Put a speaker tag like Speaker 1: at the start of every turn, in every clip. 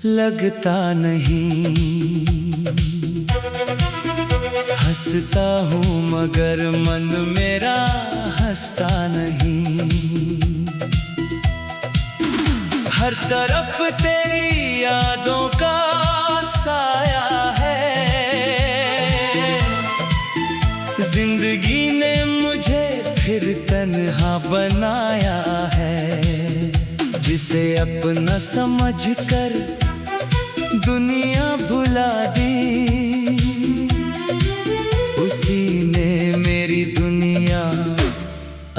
Speaker 1: लगता नहीं। हंसता हूँ मगर मन मेरा हंसता नहीं। हर तरफ तेरी यादों का साया है। जिंदगी ने मुझे फिर तन्हा बनाया है। जिसे अपना समझकर दुनिया भुला दी, उसी ने मेरी दुनिया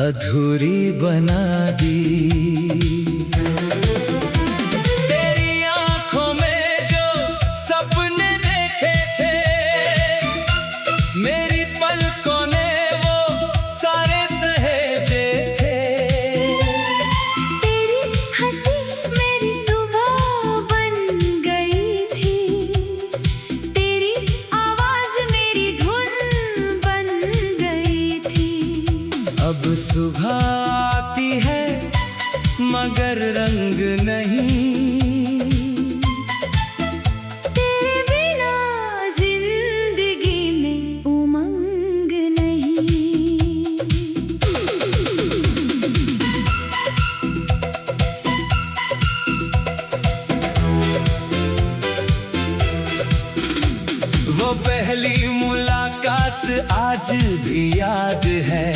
Speaker 1: अधूरी बना दी। अब सुबह आती है मगर रंग नहीं।
Speaker 2: तेरे बिना जिंदगी में उमंग नहीं।
Speaker 1: वो पहली मुलाकात आज भी याद है।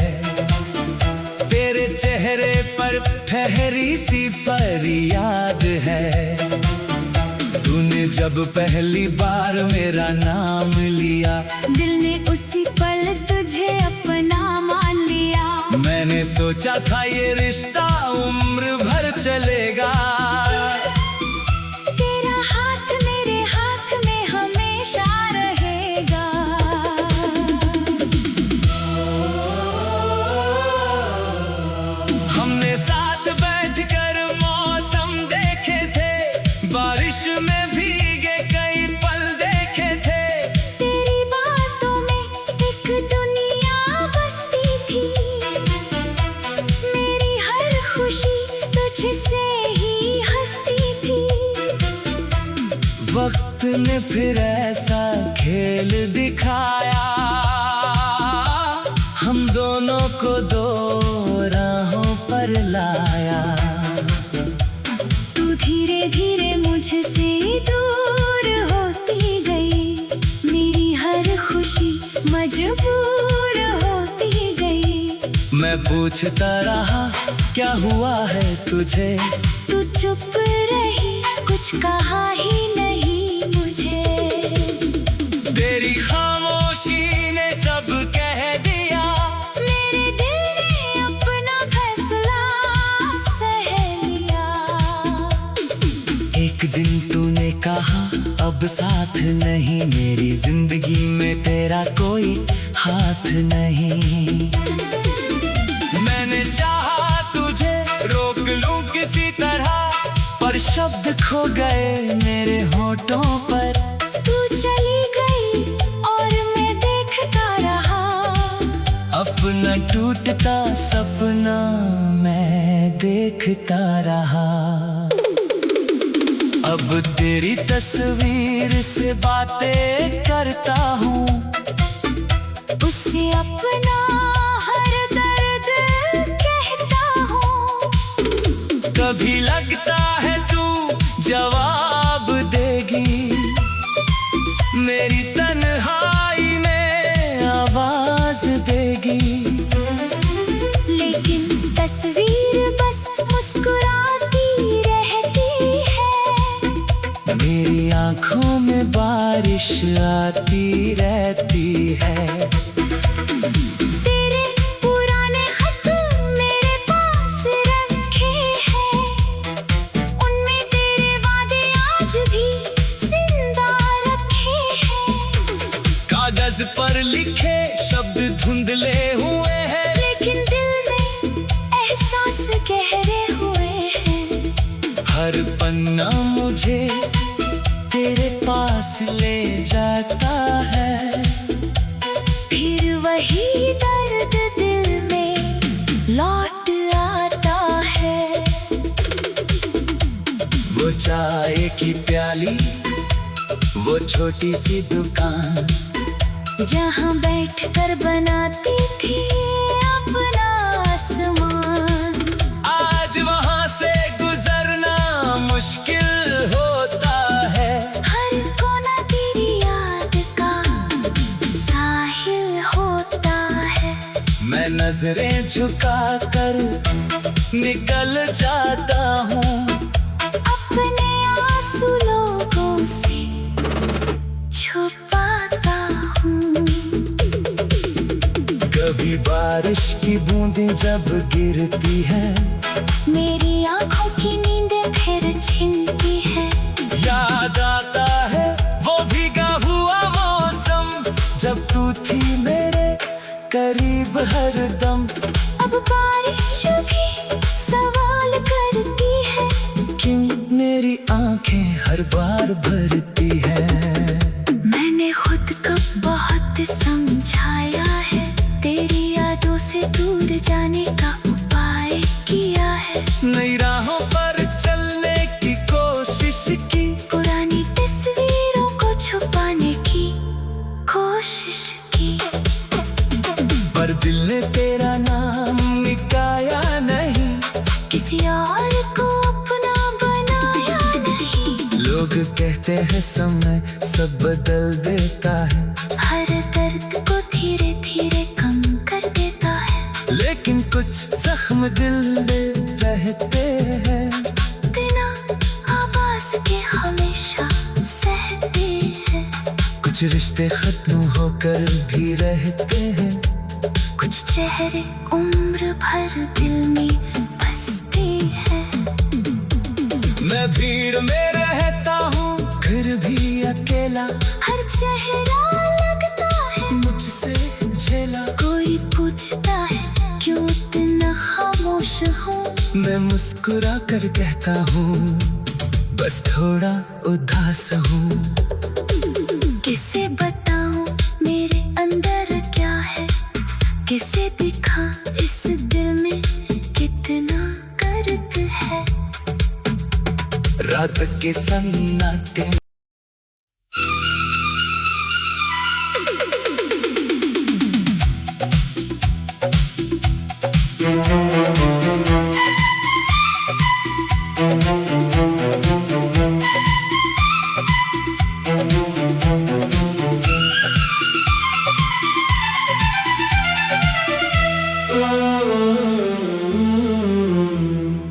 Speaker 1: तेरे चेहरे पर ठहरी सी फरियाद है। तूने जब पहली बार मेरा नाम लिया,
Speaker 2: दिल ने उसी पल तुझे अपना मान लिया।
Speaker 1: मैंने सोचा था ये रिश्ता उम्र भर चलेगा।
Speaker 2: तेरा हाथ मेरे हाथ में हमेशा रहेगा।
Speaker 1: हमने साथ बैठकर मौसम देखे थे, बारिश में भीगे कई पल देखे थे।
Speaker 2: तेरी बातों में एक दुनिया बसती थी। मेरी हर खुशी तुझसे ही हंसती थी।
Speaker 1: वक्त ने फिर ऐसा खेल दिखाया, हम दोनों को दो राहों पर लाया।
Speaker 2: तू धीरे धीरे मुझसे दूर होती गई। मेरी हर खुशी मजबूर होती गई।
Speaker 1: मैं पूछता रहा क्या हुआ है तुझे,
Speaker 2: तू चुप रही, कुछ कहा ही नहीं मुझे।
Speaker 1: तेरी खामोशी ने सब कह दिया।
Speaker 2: मेरे दिल ने अपना फैसला सह लिया।
Speaker 1: एक दिन तूने कहा अब साथ नहीं, मेरी जिंदगी में तेरा कोई हाथ नहीं। मैंने चाहा तुझे रोक लूं किसी तरह, पर शब्द खो गए मेरे होठों पर।
Speaker 2: तू चली गई और मैं देखता रहा।
Speaker 1: अपना टूटता सपना मैं देखता रहा। अब तेरी तस्वीर से बातें करता हूँ,
Speaker 2: उससे अपना हर दर्द कहता हूँ।
Speaker 1: कभी लगता है तू जवाब देगी, मेरी तन्हाई में आवाज देगी।
Speaker 2: लेकिन तस्वीर बस मुस्कुराती रहती है।
Speaker 1: मेरी आंखों में बारिश आती रहती है।
Speaker 2: तेरे पुराने खत मेरे पास रखे हैं। उनमें तेरे वादे आज भी जिंदा रखे हैं।
Speaker 1: कागज पर लिखे शब्द धुंधले हुए हैं,
Speaker 2: लेकिन दिल में एहसास गहरे हुए हैं।
Speaker 1: हर पन्ना मुझे तेरे पास ले जाता है।
Speaker 2: फिर वही दर्द दिल में लौट आता है।
Speaker 1: वो चाय की प्याली वो छोटी सी दुकान
Speaker 2: जहाँ बैठकर बनाती थी अपना आसमान।
Speaker 1: आज वहाँ से गुजरना मुश्किल होता है।
Speaker 2: हर कोना तेरी याद का साहिल होता है।
Speaker 1: मैं नजरें झुका कर निकल जाता हूँ,
Speaker 2: अपने आंसू लोगों से छुपाता हूँ।
Speaker 1: कभी बारिश की बूंदें जब गिरती है,
Speaker 2: मेरी आंखों की नींदें फिर छिनती है।
Speaker 1: याद आता है वो भीगा हुआ मौसम, जब तू थी मेरे करीब हरदम।
Speaker 2: अब बारिश भी सवाल करती है,
Speaker 1: क्यों मेरी आंखें हर बार भरती है।
Speaker 2: मैंने खुद को बहुत समझाया है, तेरी यादों से दूर जाने का उपाय किया है।
Speaker 1: नई राहों पर चलने की कोशिश की,
Speaker 2: पुरानी तस्वीरों को छुपाने की कोशिश की।
Speaker 1: पर दिल ने तेरा नाम निकाया नहीं,
Speaker 2: किसी और को अपना बनाया नहीं।
Speaker 1: लोग कहते हैं समय सब बदल देता है,
Speaker 2: हर दर्द को धीरे धीरे कम कर देता है।
Speaker 1: लेकिन कुछ जख्म दिल में रहते हैं,
Speaker 2: बिना आवाज के हमेशा सहते हैं।
Speaker 1: कुछ रिश्ते खत्म होकर भी रहते हैं,
Speaker 2: कुछ चेहरे उम्र भर दिल में बसते हैं।
Speaker 1: मैं भीड़ में रहता हूँ फिर भी अकेला,
Speaker 2: हर चेहरा लगता है
Speaker 1: मुझसे झेला।
Speaker 2: कोई पूछता है क्यों इतना खामोश हूँ,
Speaker 1: मैं मुस्कुरा कर कहता हूँ बस थोड़ा उदास हूँ।
Speaker 2: किसे बताऊं मेरे अंदर क्या है, किसे दिखा इस दिल में कितना दर्द है।
Speaker 1: रात के सन्नाटे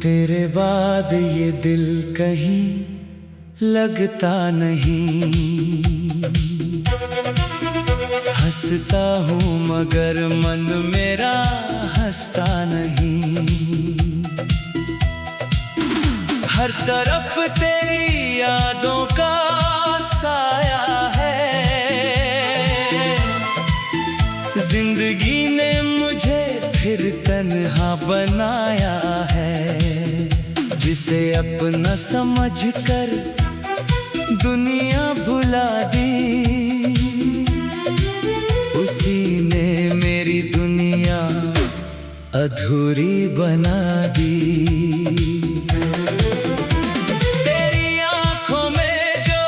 Speaker 1: तेरे बाद ये दिल कहीं लगता नहीं। हंसता हूँ मगर मन मेरा हंसता नहीं। हर तरफ तेरी यादों का साया है, जिंदगी ने मुझे फिर तन्हा बनाया है। जिसे अपना समझकर दुनिया भुला दी, उसी ने मेरी दुनिया अधूरी बना दी। तेरी आंखों में जो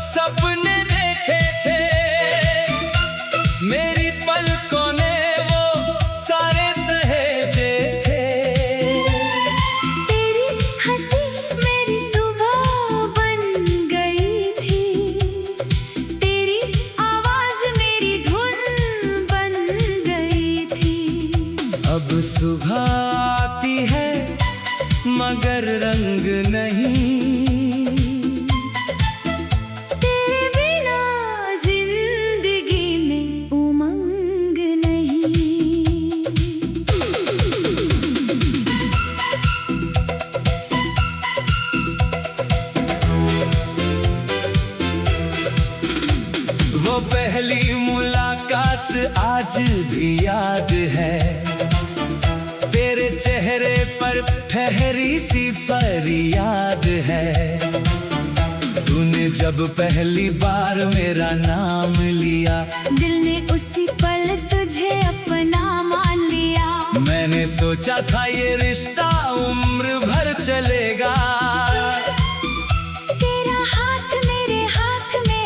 Speaker 1: सपने देखे थे, मेरी पलकों ने वो सारे सहेजे थे।
Speaker 2: तेरी हंसी मेरी सुबह बन गई थी, तेरी आवाज मेरी धुन बन गई थी।
Speaker 1: अब सुबह आती है मगर रंग नहीं,
Speaker 2: तेरे बिना जिंदगी में उमंग नहीं।
Speaker 1: वो पहली मुलाकात आज भी याद है, तेरे चेहरे पर ठहरी सी फरियाद है। तूने जब पहली बार मेरा नाम लिया,
Speaker 2: दिल ने उसी पल तुझे अपना मान लिया।
Speaker 1: मैंने सोचा था ये रिश्ता उम्र भर चलेगा।
Speaker 2: तेरा हाथ मेरे हाथ में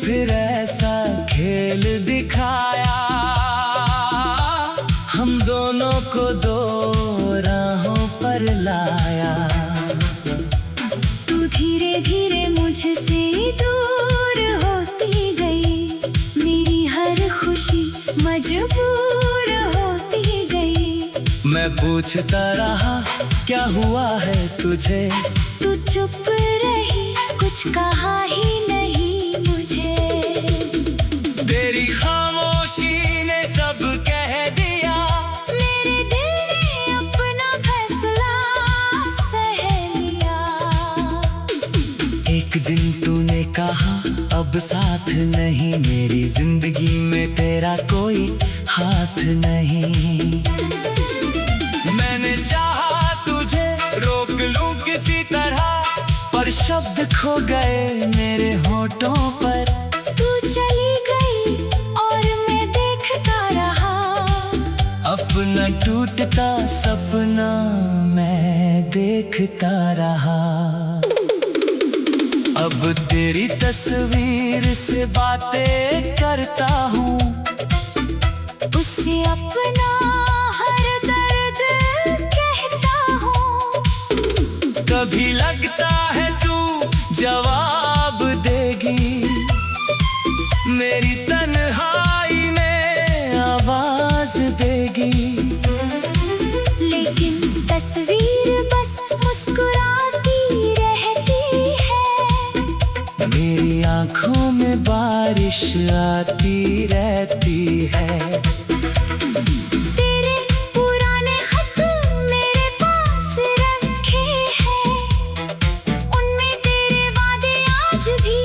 Speaker 1: फिर ऐसा खेल दिखाया, हम दोनों को दो राहों पर लाया।
Speaker 2: तू धीरे धीरे मुझसे दूर होती गई, मेरी हर खुशी मजबूर होती गई।
Speaker 1: मैं पूछता रहा क्या हुआ है तुझे,
Speaker 2: तू चुप रही, कुछ कहा ही नहीं मुझे।
Speaker 1: तेरी खामोशी ने सब कह दिया,
Speaker 2: मेरे दिल ने अपना फैसला सह लिया।
Speaker 1: एक दिन तूने कहा अब साथ नहीं, मेरी जिंदगी में तेरा कोई हाथ नहीं। मैंने चाहा तुझे रोक लूं किसी तरह, पर शब्द खो गए मेरे होठों पर।
Speaker 2: तू चली गई और मैं देखता रहा,
Speaker 1: अपना टूटता सपना मैं देखता रहा। अब तेरी तस्वीर से बातें करता हूँ,
Speaker 2: उससे अपना हर दर्द कहता हूँ।
Speaker 1: कभी लगता है तू जवाब देगी, मेरी तन्हाई में आवाज देगी।
Speaker 2: लेकिन तस्वीर बस मुस्कुराती रहती है,
Speaker 1: मेरी आंखों में बारिश आती रहती है।
Speaker 2: तेरे पुराने खत मेरे पास रखे हैं, उनमें तेरे वादे आज भी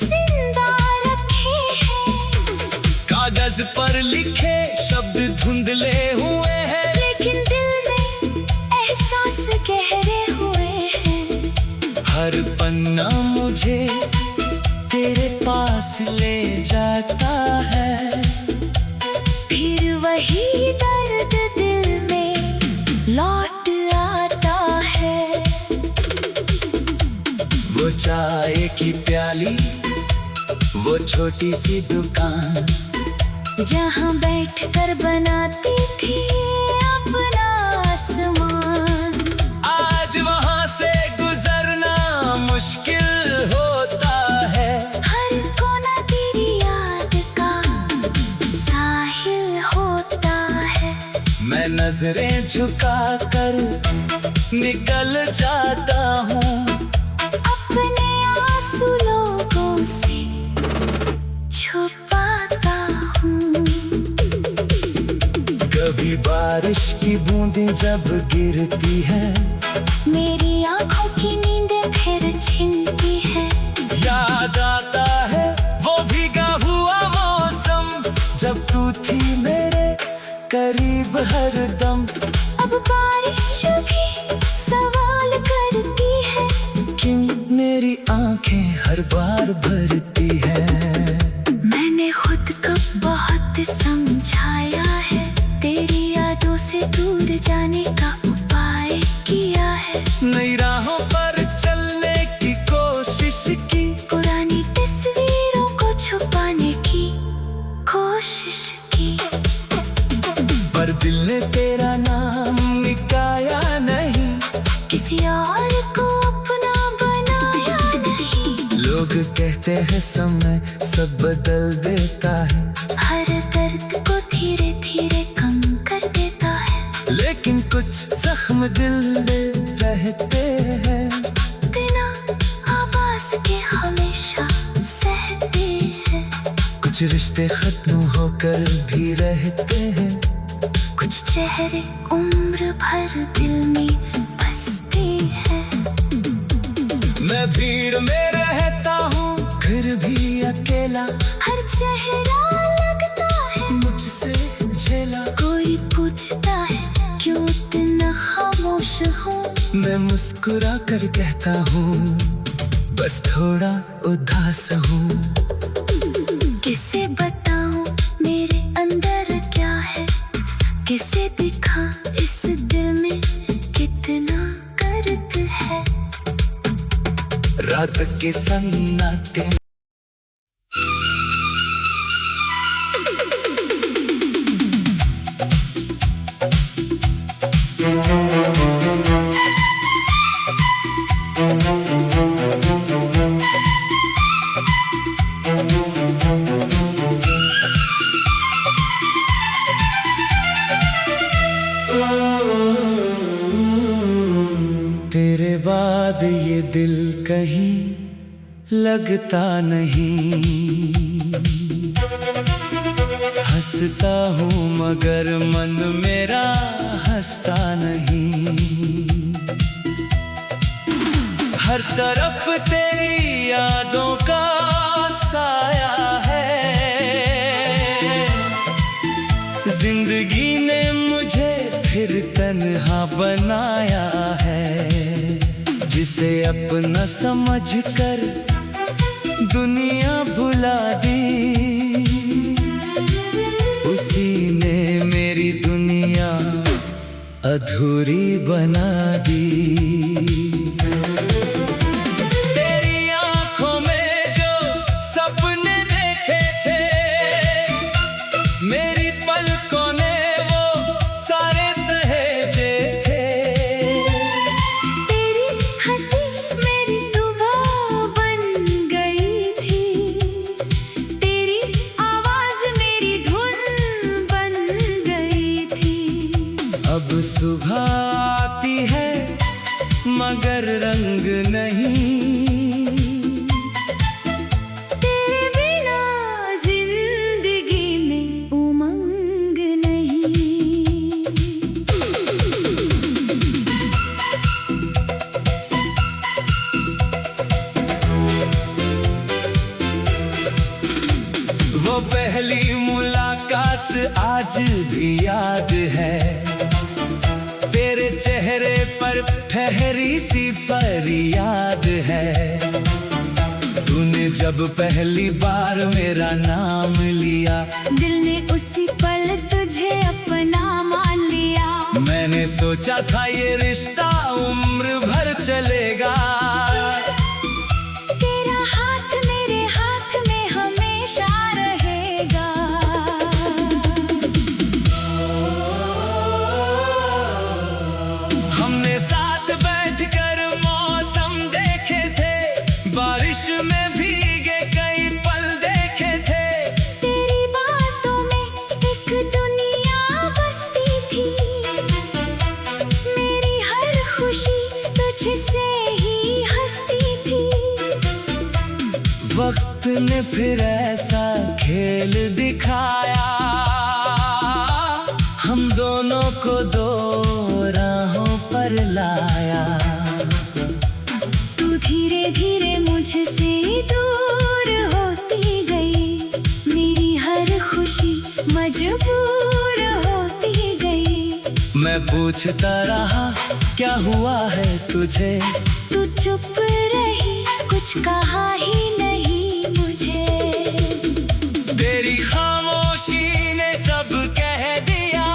Speaker 2: जिंदा रखे हैं।
Speaker 1: कागज पर लिखे शब्द धुंधले हुए हैं,
Speaker 2: लेकिन दिल में एहसास गहरे हुए हैं।
Speaker 1: हर पन्ना मुझे तेरे पास ले जाता है,
Speaker 2: फिर वही दर्द दिल में लौट आता है।
Speaker 1: वो चाय की प्याली, वो छोटी सी दुकान,
Speaker 2: जहाँ बैठकर बनाती थी अपना आसमान।
Speaker 1: आज वहाँ से गुजरना मुश्किल होता है।
Speaker 2: हर कोना तेरी याद का साहिल होता है।
Speaker 1: मैं नजरें झुका कर निकल जाता हूँ,
Speaker 2: अपने आंसू लोगों से छुपाता हूँ।
Speaker 1: कभी बारिश की बूंदें जब गिरती है,
Speaker 2: मेरी आंखों की नींद फिर छिनती है।
Speaker 1: याद आता है वो भीगा हुआ मौसम, जब तू थी मेरे करीब हरदम।
Speaker 2: अब बारिश भी सवाल करती है,
Speaker 1: क्यों मेरी आंखें हर बार भरती है।
Speaker 2: मैंने खुद को बहुत समझाया है, तेरी यादों से दूर जाने का उपाय किया है।
Speaker 1: नई राहों पर चलने की कोशिश की,
Speaker 2: पुरानी तस्वीरों को छुपाने की कोशिश की।
Speaker 1: पर दिल ने तेरा नाम निकाया नहीं,
Speaker 2: किसी और को अपना बनाया नहीं।
Speaker 1: लोग कहते हैं समय सब बदल देता है,
Speaker 2: हर दर्द को धीरे धीरे कम कर देता है।
Speaker 1: लेकिन कुछ जख्म दिल में रहते हैं,
Speaker 2: बिना आवाज के हमेशा सहते हैं।
Speaker 1: कुछ रिश्ते खत्म होकर भी रहते हैं,
Speaker 2: कुछ चेहरे उम्र भर दिल में बसते हैं।
Speaker 1: मैं भीड़ में रहता हूँ फिर भी अकेला,
Speaker 2: हर चेहरा लगता है
Speaker 1: मुझसे झेला।
Speaker 2: कोई पूछता है क्यों इतना खामोश हूँ,
Speaker 1: मैं मुस्कुरा कर कहता हूँ बस थोड़ा उदास हूँ।
Speaker 2: किसे बताऊं मेरे अंदर क्या है, किसे दिखा इस दिल में कितना दर्द है।
Speaker 1: रात के सन्नाटे दिल कहीं लगता नहीं। हंसता हूँ मगर मन मेरा हंसता नहीं। हर तरफ तेरी यादों का साया है। जिंदगी ने मुझे फिर तन्हा बनाया है। जिसे अपना समझकर दुनिया भुला दी, उसी ने मेरी दुनिया अधूरी बना दी। तेरी आंखों में जो सपने देखे थे, मेरी पलकों ने वो सारे सहेजे थे।
Speaker 2: तेरी हंसी मेरी सुबह बन गई थी। तेरी आवाज मेरी धुन बन गई थी।
Speaker 1: अब सुबह आती है मगर रंग नहीं।
Speaker 2: तेरे बिना जिंदगी में उमंग नहीं।
Speaker 1: वो पहली मुलाकात आज भी याद है। तेरे चेहरे पर ठहरी सी फरियाद है। तूने जब पहली बार मेरा नाम लिया,
Speaker 2: दिल ने उसी पल तुझे अपना मान लिया।
Speaker 1: मैंने सोचा था ये रिश्ता उम्र भर चलेगा।
Speaker 2: तेरा हाथ मेरे हाथ में हमेशा रहेगा।
Speaker 1: हमने साथ बैठकर मौसम देखे थे, बारिश में भीगे कई पल देखे थे।
Speaker 2: तेरी बातों में एक दुनिया बसती थी। मेरी हर खुशी तुझसे ही हंसती थी।
Speaker 1: वक्त ने फिर ऐसा खेल दिखाया, हम दोनों को दो राहों पर लाया।
Speaker 2: तू धीरे धीरे मुझसे दूर होती गई। मेरी हर खुशी मजबूर होती गई।
Speaker 1: मैं पूछता रहा क्या हुआ है तुझे,
Speaker 2: तू चुप रही, कुछ कहा ही नहीं मुझे।
Speaker 1: तेरी खामोशी ने सब कह दिया।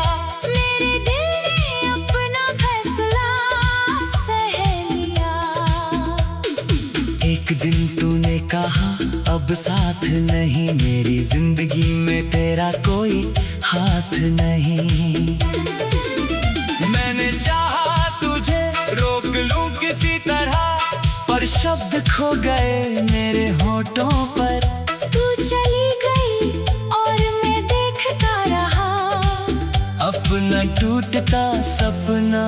Speaker 2: मेरे दिल ने अपना फैसला सह लिया।
Speaker 1: एक दिन तूने कहा अब साथ नहीं, मेरी जिंदगी में तेरा कोई हाथ नहीं। मैंने चाहा तुझे रोक लूं किसी तरह, पर शब्द खो गए मेरे होठों पर।
Speaker 2: तू चली गई और मैं देखता रहा।
Speaker 1: अपना टूटता सपना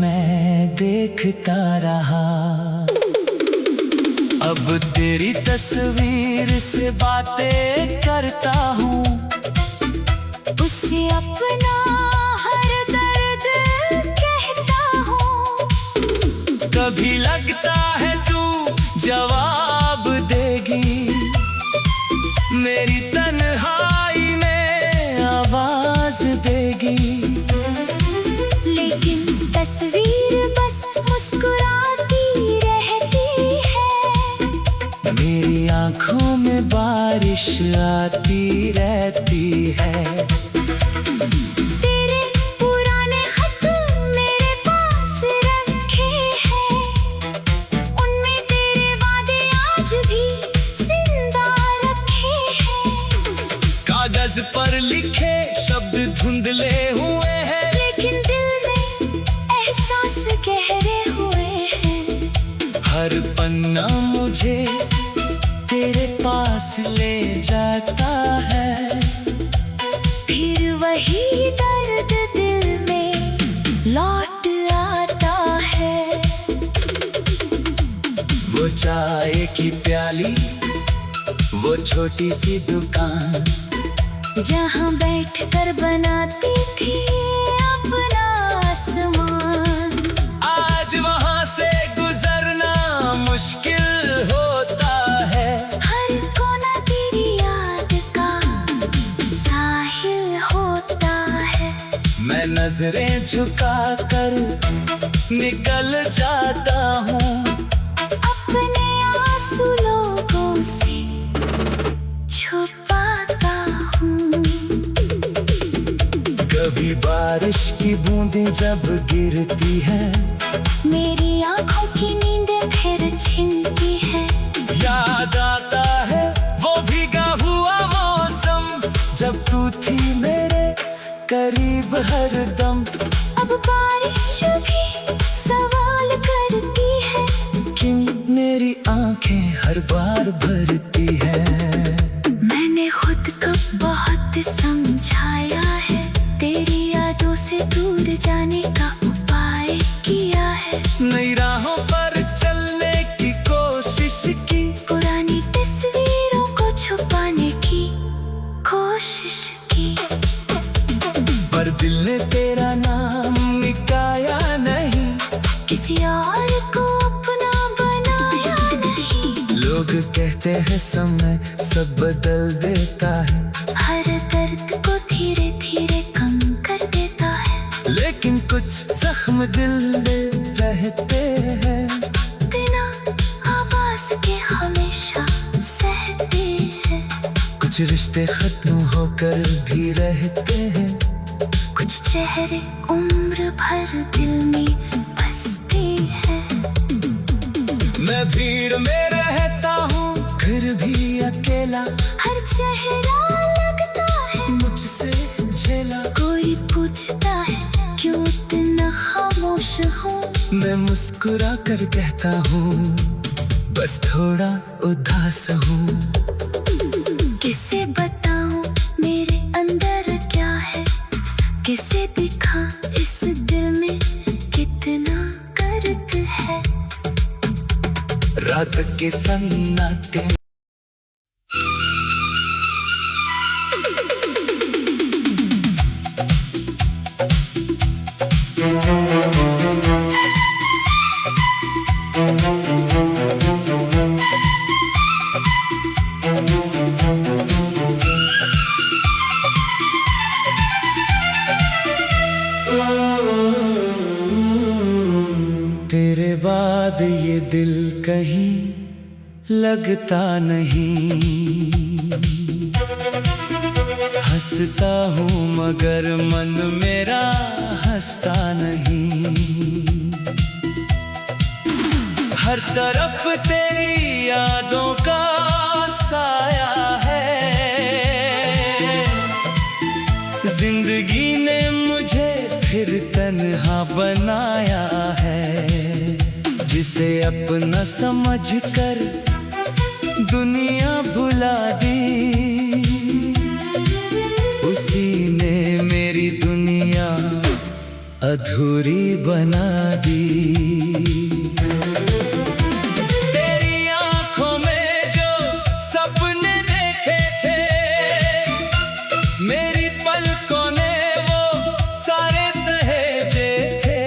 Speaker 1: मैं देखता रहा। अब तेरी तस्वीर से बातें करता हूँ,
Speaker 2: उससे अपना हर दर्द कहता हूँ।
Speaker 1: कभी लगता है तू जवाब देगी, मेरी तन्हाई में आवाज देगी।
Speaker 2: लेकिन तस्वीर बस मुस्कुराती रहती है।
Speaker 1: मेरी आंखों में बारिश आती रहती है।
Speaker 2: तेरे पुराने खत मेरे पास रखे हैं। उनमें तेरे वादे आज भी जिंदा रखे हैं।
Speaker 1: कागज पर लिखे शब्द धुंधले हुए हैं,
Speaker 2: लेकिन दिल में एहसास गहरे हुए हैं।
Speaker 1: हर पन्ना मुझे तेरे पास ले जाता है।
Speaker 2: फिर वही दर्द दिल में लौट आता है।
Speaker 1: चाय की प्याली, वो छोटी सी दुकान
Speaker 2: जहाँ बैठकर बनाती थी अपना आसमान।
Speaker 1: आज वहाँ से गुजरना मुश्किल होता है।
Speaker 2: हर कोना तेरी याद का साहिल होता है।
Speaker 1: मैं नजरें झुका कर निकल जाता हूँ,
Speaker 2: अपने आंसू लोगों से छुपाता हूँ।
Speaker 1: कभी बारिश की बूंदें जब गिरती है,
Speaker 2: मेरी आंखों की नींदें फिर छिनती है।
Speaker 1: याद आता है वो भीगा हुआ मौसम, जब तू थी मेरे करीब हरदम।
Speaker 2: अब बारिश भी सवाल करती है,
Speaker 1: क्यों मेरी आंखें हर बार भरती है।
Speaker 2: मैंने खुद को बहुत समझाया है, तेरी यादों से दूर जाने का उपाय किया है।
Speaker 1: नई राहों पर चलने की कोशिश की,
Speaker 2: पुरानी तस्वीरों को छुपाने की कोशिश की।
Speaker 1: पर दिल ने तेरा नाम निकाया नहीं,
Speaker 2: किसी और को अपना बनाया नहीं।
Speaker 1: लोग कहते हैं समय सब बदल देता है,
Speaker 2: हर दर्द को धीरे धीरे कम कर देता है।
Speaker 1: लेकिन कुछ जख्म दिल में रहते हैं,
Speaker 2: बिना आवाज के हमेशा सहते हैं।
Speaker 1: कुछ रिश्ते खत्म होकर भी रहते हैं,
Speaker 2: कुछ चेहरे उम्र भर दिल में बसते हैं।
Speaker 1: मैं भीड़ में रहता हूँ फिर भी अकेला,
Speaker 2: हर चेहरा लगता है
Speaker 1: मुझसे झेला।
Speaker 2: कोई पूछता है क्यों इतना खामोश हूँ,
Speaker 1: मैं मुस्कुरा कर कहता हूँ बस थोड़ा उदास हूँ।
Speaker 2: किसे बताऊं मेरे अंदर क्या है, किसे दिखा इस दिल में कितना दर्द है।
Speaker 1: रात के सन्नाटे तेरे बाद ये दिल कहीं लगता नहीं। हंसता हूँ मगर मन मेरा हंसता नहीं। हर तरफ तेरी यादों का साया है, जिंदगी ने मुझे फिर तन्हा बनाया है। जिसे अपना समझकर दुनिया भुला दी, उसी ने मेरी दुनिया अधूरी बना दी। तेरी आंखों में जो सपने देखे थे, मेरी पलकों ने वो सारे सहेजे थे।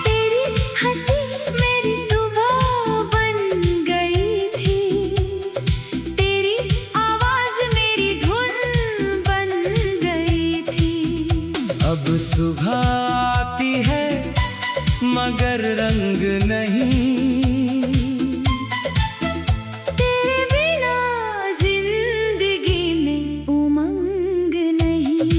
Speaker 2: तेरी हंसी मेरी सुबह बन गई थी, तेरी आवाज मेरी धुन बन गई थी।
Speaker 1: अब सुबह आती है मगर रंग नहीं,
Speaker 2: तेरे बिना जिंदगी में उमंग नहीं।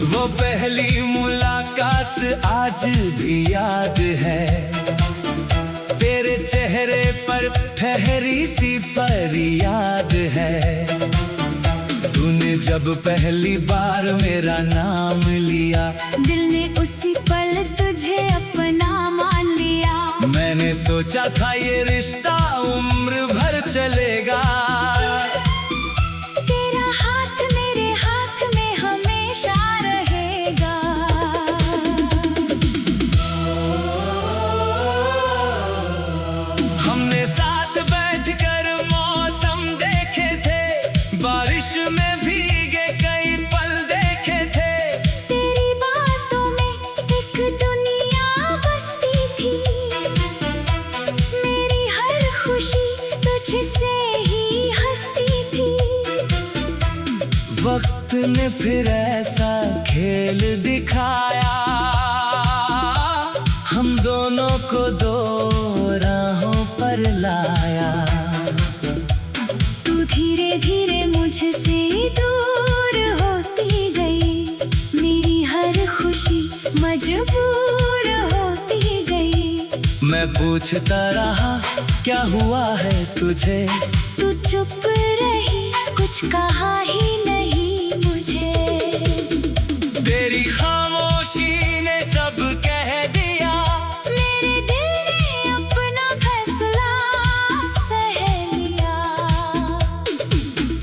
Speaker 1: वो पहली मुलाकात आज भी याद है। तेरे चेहरे पर ठहरी सी फरियाद है। तूने जब पहली बार मेरा नाम लिया,
Speaker 2: दिल ने उसी पल तुझे अपना मान लिया।
Speaker 1: मैंने सोचा था ये रिश्ता उम्र भर चलेगा।
Speaker 2: तेरा
Speaker 1: खेल दिखाया, हम दोनों को दो राहों पर लाया।
Speaker 2: तू धीरे धीरे मुझसे दूर होती गई, मेरी हर खुशी मजबूर होती गई।
Speaker 1: मैं पूछता रहा क्या हुआ है तुझे,
Speaker 2: तू चुप रही, कुछ कहा ही नहीं मुझे।
Speaker 1: तेरी खामोशी ने सब कह दिया,
Speaker 2: मेरे दिल ने अपना फैसला सह लिया।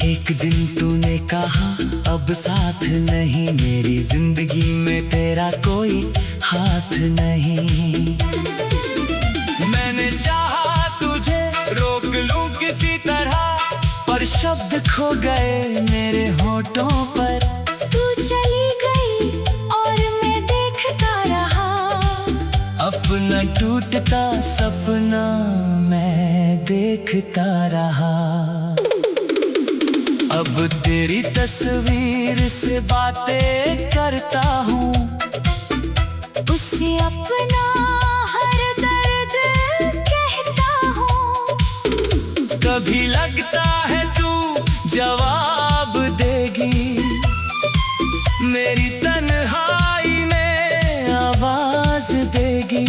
Speaker 1: एक दिन तूने कहा अब साथ नहीं, मेरी जिंदगी में तेरा कोई हाथ नहीं। मैंने चाहा तुझे रोक लूं किसी तरह, पर शब्द खो गए मेरे होठों पर।
Speaker 2: तू चली गई और मैं देखता रहा,
Speaker 1: अपना टूटता सपना मैं देखता रहा। अब तेरी तस्वीर से बातें करता हूँ,
Speaker 2: उससे अपना हर दर्द कहता हूँ।
Speaker 1: कभी लगता है तू जवाब देगी, मेरी तन्हाई में आवाज देगी।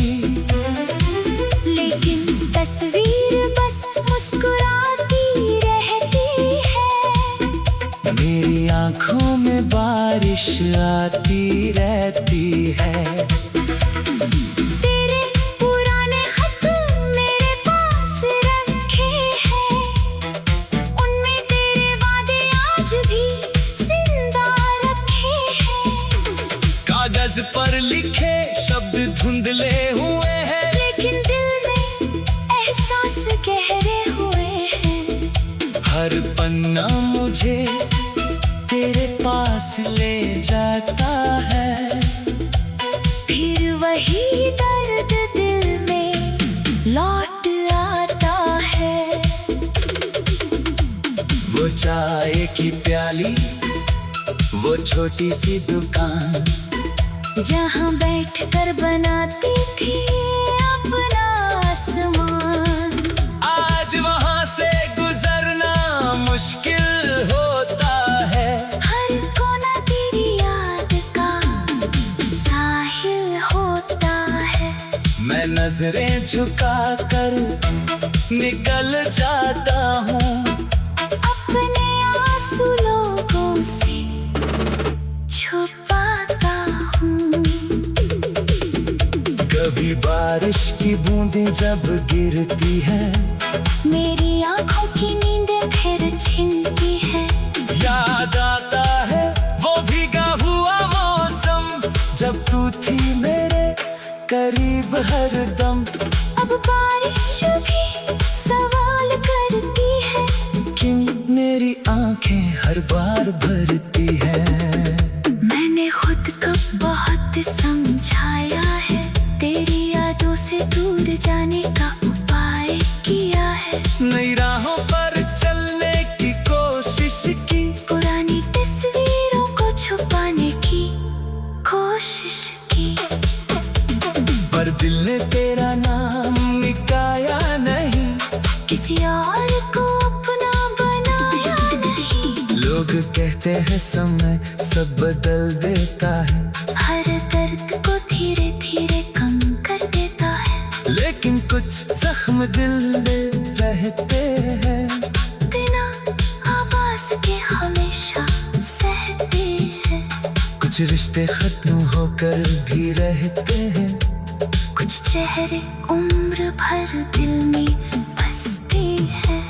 Speaker 2: लेकिन तस्वीर बस मुस्कुराती रहती है,
Speaker 1: मेरी आंखों में बारिश आती रहती है।
Speaker 2: तेरे पुराने खत मेरे पास रखे हैं, उनमें तेरे वादे आज भी जिंदा रखे हैं।
Speaker 1: कागज पर लिखे शब्द धुंधले हुए हैं,
Speaker 2: लेकिन दिल में एहसास गहरे हुए हैं।
Speaker 1: हर पन्ना मुझे तेरे पास ले जाता है,
Speaker 2: फिर वही दर्द दिल में लौट आता है।
Speaker 1: वो चाय की प्याली, वो छोटी सी दुकान,
Speaker 2: जहाँ बैठकर बनाती थी अपना आसमान।
Speaker 1: आज वहाँ से गुजरना मुश्किल होता है।
Speaker 2: हर कोना तेरी याद का साहिल होता है।
Speaker 1: मैं नजरें झुका कर निकल जाता हूँ,
Speaker 2: अपने आंसू लोगों से छुपाता हूँ।
Speaker 1: कभी बारिश की बूंदें जब गिरती है,
Speaker 2: मेरी आंखों की नींदें फिर छिनती है।
Speaker 1: याद आता है वो भीगा हुआ मौसम, जब तू थी मेरे करीब हरदम।
Speaker 2: अब बारिश भी सवाल करती है,
Speaker 1: क्यों मेरी आंखें हर बार भरती है।
Speaker 2: मैंने खुद को बहुत समझाया है, तेरी यादों से दूर जाने का उपाय किया है।
Speaker 1: नई राहों पर चलने की कोशिश की,
Speaker 2: पुरानी तस्वीरों को छुपाने की कोशिश की।
Speaker 1: पर दिल ने तेरा नाम मिटाया नहीं,
Speaker 2: किसी और को अपना बनाया नहीं।
Speaker 1: लोग कहते हैं समय सब बदल देता है,
Speaker 2: हर दर्द को धीरे धीरे कम कर देता है।
Speaker 1: लेकिन कुछ जख्म दिल में रहते हैं,
Speaker 2: बिना आवाज के हमेशा सहते हैं।
Speaker 1: कुछ रिश्ते खत्म होकर भी रहते हैं,
Speaker 2: कुछ चेहरे उम्र भर दिल में बसते हैं।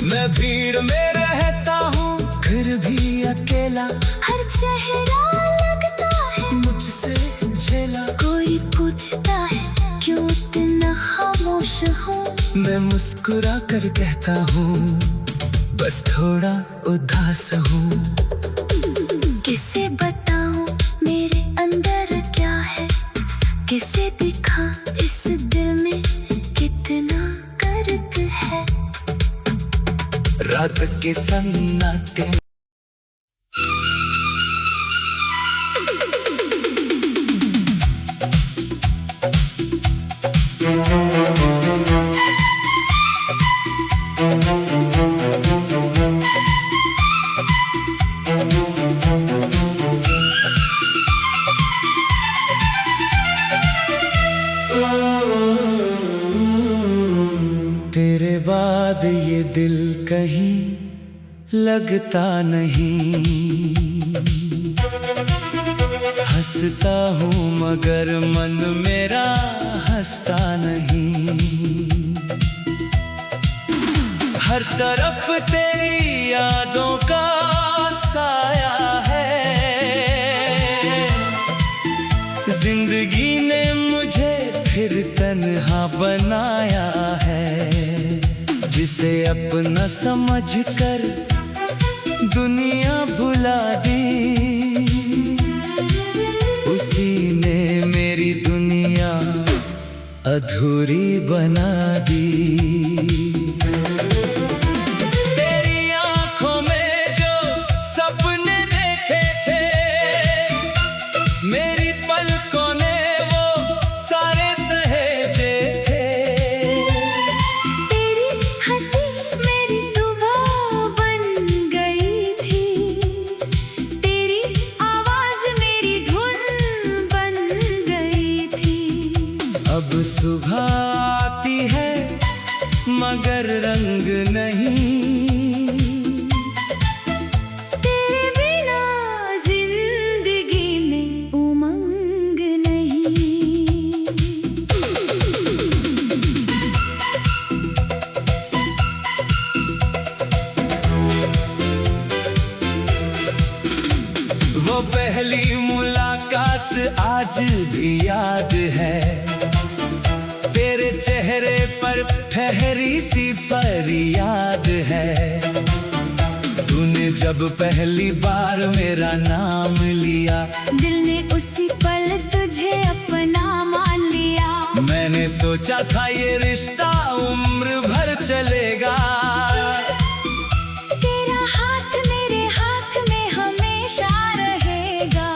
Speaker 1: मैं भीड़ में रहता हूँ फिर भी अकेला,
Speaker 2: हर चेहरा लगता है
Speaker 1: मुझसे झेला।
Speaker 2: कोई पूछता है क्यों इतना खामोश हूँ,
Speaker 1: मैं मुस्कुरा कर कहता हूँ बस थोड़ा उदास हूँ।
Speaker 2: किसे बताऊं मेरे अंदर क्या है, किसे दिखा इस दिल में कितना दर्द है।
Speaker 1: रात के सन्नाटे दिल कहीं लगता नहीं। हंसता हूँ मगर मन मेरा हंसता नहीं। हर तरफ तेरी यादों का साया है। जिंदगी ने मुझे फिर तन्हा बनाया है। जिसे अपना समझकर दुनिया भुला दी, उसी ने मेरी दुनिया अधूरी बना दी। तेरी आंखों में जो सपने देखे थे, मेरी पलकों ने वो सारे सहेजे थे।
Speaker 2: तेरी हंसी मेरी सुबह बन गई थी। तेरी आवाज मेरी धुन बन गई थी।
Speaker 1: अब सुबह आती है मगर रंग नहीं।
Speaker 2: तेरे बिना जिंदगी में उमंग नहीं।
Speaker 1: वो पहली मुलाकात आज भी याद है। तेरे चेहरे पर ठहरी सी फरियाद है। तूने जब पहली बार मेरा नाम लिया,
Speaker 2: दिल ने उसी पल तुझे अपना मान लिया।
Speaker 1: मैंने सोचा था ये रिश्ता उम्र भर चलेगा।
Speaker 2: तेरा हाथ मेरे हाथ में हमेशा रहेगा।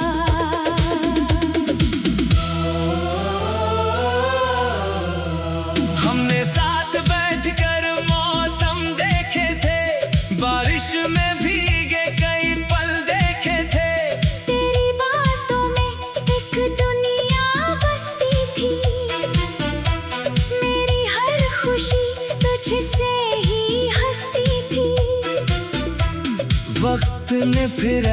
Speaker 1: हमने साथ बैठकर मौसम देखे थे, बारिश में भीगे कई पल देखे थे।
Speaker 2: तेरी बातों में एक दुनिया बसती थी। मेरी हर खुशी तुझसे ही हंसती थी।
Speaker 1: वक्त ने फिर